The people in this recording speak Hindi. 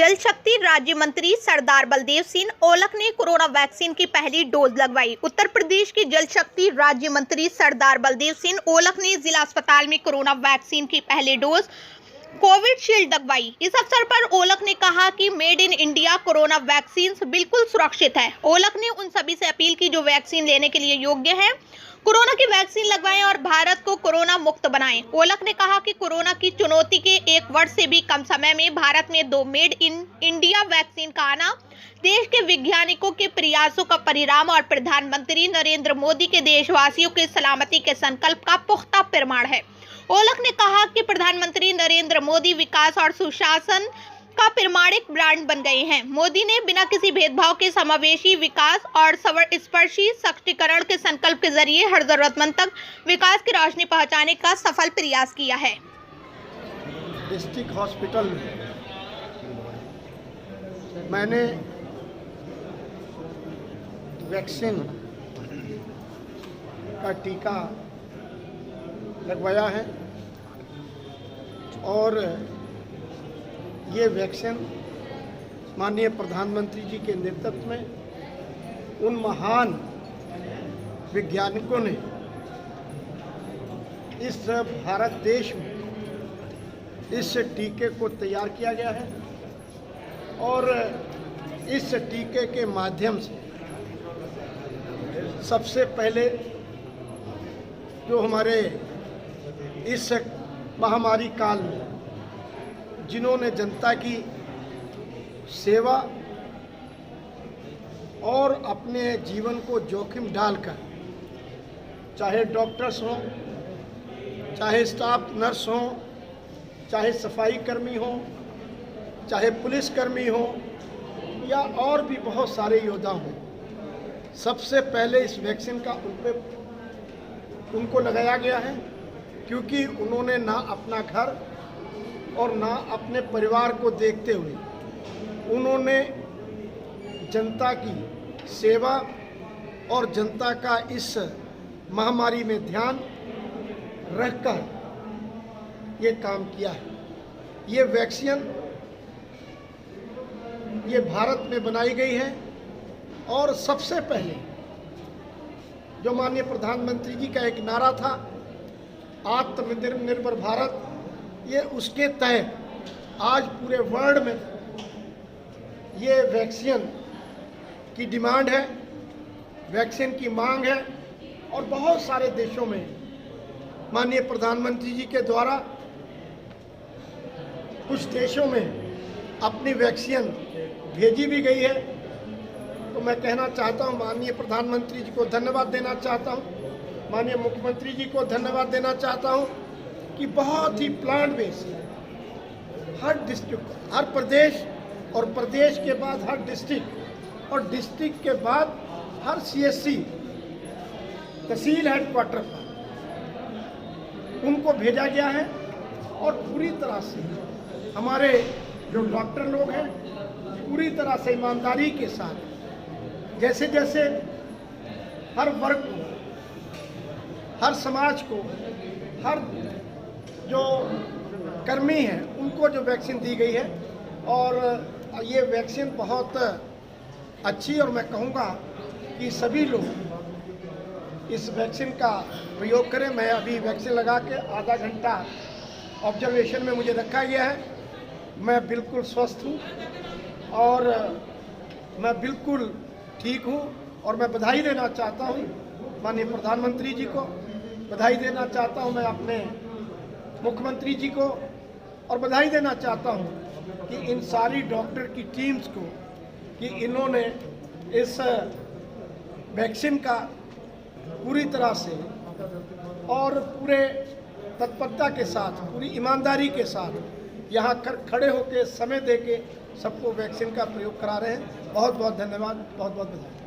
जल शक्ति राज्य मंत्री सरदार बलदेव सिंह औलख ने कोरोना वैक्सीन की पहली डोज लगवाई। उत्तर प्रदेश के जल शक्ति राज्य मंत्री सरदार बलदेव सिंह औलख ने जिला अस्पताल में कोरोना वैक्सीन की पहली डोज कोविशील्ड लगवाई। इस अवसर पर औलख ने कहा कि made in India corona vaccine बिल्कुल सुरक्षित है। औलख ने उन सभी से अपील की जो वैक्सीन लेने के लिए योग्य हैं, कोरोना की वैक्सीन लगवाएं और भारत को कोरोना मुक्त बनाएं। औलख ने कहा कि कोरोना की चुनौती के 1 वर्ष से भी कम समय में भारत में 2 मेड इन इंडिया वैक्सीन का आना देश के वैज्ञानिकों के प्रयासों का परिणाम और प्रधानमंत्री नरेंद्र मोदी के देशवासियों के सलामती के संकल्प का पुख्ता प्रमाण है। औलख ने कहा कि प्रधानमंत्री नरेंद्र मोदी विकास और सुशासन का प्रमाणिक ब्रांड बन गए हैं। मोदी ने बिना किसी भेदभाव के समावेशी विकास और सर्वस्पर्शी सशक्तिकरण के संकल्प के जरिए हर जरूरतमंद तक विकास की रोशनी पहुंचाने का सफल प्रयास किया है। डिस्ट्रिक्ट हॉस्पिटल में मैंने वैक्सीन का टीका लगवाया है और ये वैक्सीन माननीय प्रधानमंत्री जी के नेतृत्व में उन महान वैज्ञानिकों ने इस भारत देश में इस टीके को तैयार किया गया है और इस टीके के माध्यम से सबसे पहले जो हमारे इस महामारी काल में जिन्होंने जनता की सेवा और अपने जीवन को जोखिम डालकर, चाहे डॉक्टर्स हों, चाहे स्टाफ नर्स हों, चाहे सफाई कर्मी हों, चाहे पुलिसकर्मी हों या और भी बहुत सारे योद्धा हों, सबसे पहले इस वैक्सीन का उनको लगाया गया है क्योंकि उन्होंने ना अपना घर और ना अपने परिवार को देखते हुए उन्होंने जनता की सेवा और जनता का इस महामारी में ध्यान रखकर ये काम किया है। ये वैक्सीन ये भारत में बनाई गई है और सबसे पहले जो माननीय प्रधानमंत्री जी का एक नारा था, आत्मनिर्भर भारत, ये उसके तहत आज पूरे वर्ल्ड में ये वैक्सीन की डिमांड है, वैक्सीन की मांग है और बहुत सारे देशों में माननीय प्रधानमंत्री जी के द्वारा कुछ देशों में अपनी वैक्सीन भेजी भी गई है। तो मैं कहना चाहता हूँ, माननीय प्रधानमंत्री जी को धन्यवाद देना चाहता हूँ, माननीय मुख्यमंत्री जी को धन्यवाद देना चाहता हूँ कि बहुत ही प्लान बेस हर डिस्ट्रिक्ट, हर प्रदेश और प्रदेश के बाद हर डिस्ट्रिक्ट और डिस्ट्रिक्ट के बाद हर CSC तहसील हेडक्वार्टर पर उनको भेजा गया है और पूरी तरह से हमारे जो डॉक्टर लोग हैं पूरी तरह से ईमानदारी के साथ जैसे जैसे हर वर्ग को, हर समाज को, हर जो कर्मी हैं उनको जो वैक्सीन दी गई है और ये वैक्सीन बहुत अच्छी, और मैं कहूँगा कि सभी लोग इस वैक्सीन का प्रयोग करें। मैं अभी वैक्सीन लगा के आधा घंटा ऑब्जर्वेशन में मुझे रखा गया है। मैं बिल्कुल स्वस्थ हूँ और मैं बिल्कुल ठीक हूँ और मैं बधाई देना चाहता हूँ माननीय प्रधानमंत्री जी को, बधाई देना चाहता हूँ मैं अपने मुख्यमंत्री जी को और बधाई देना चाहता हूँ कि इन सारी डॉक्टर की टीम्स को कि इन्होंने इस वैक्सीन का पूरी तरह से और पूरे तत्परता के साथ, पूरी ईमानदारी के साथ यहाँ खड़े होकर समय दे के सबको वैक्सीन का प्रयोग करा रहे हैं। बहुत बहुत धन्यवाद, बहुत बहुत बधाई।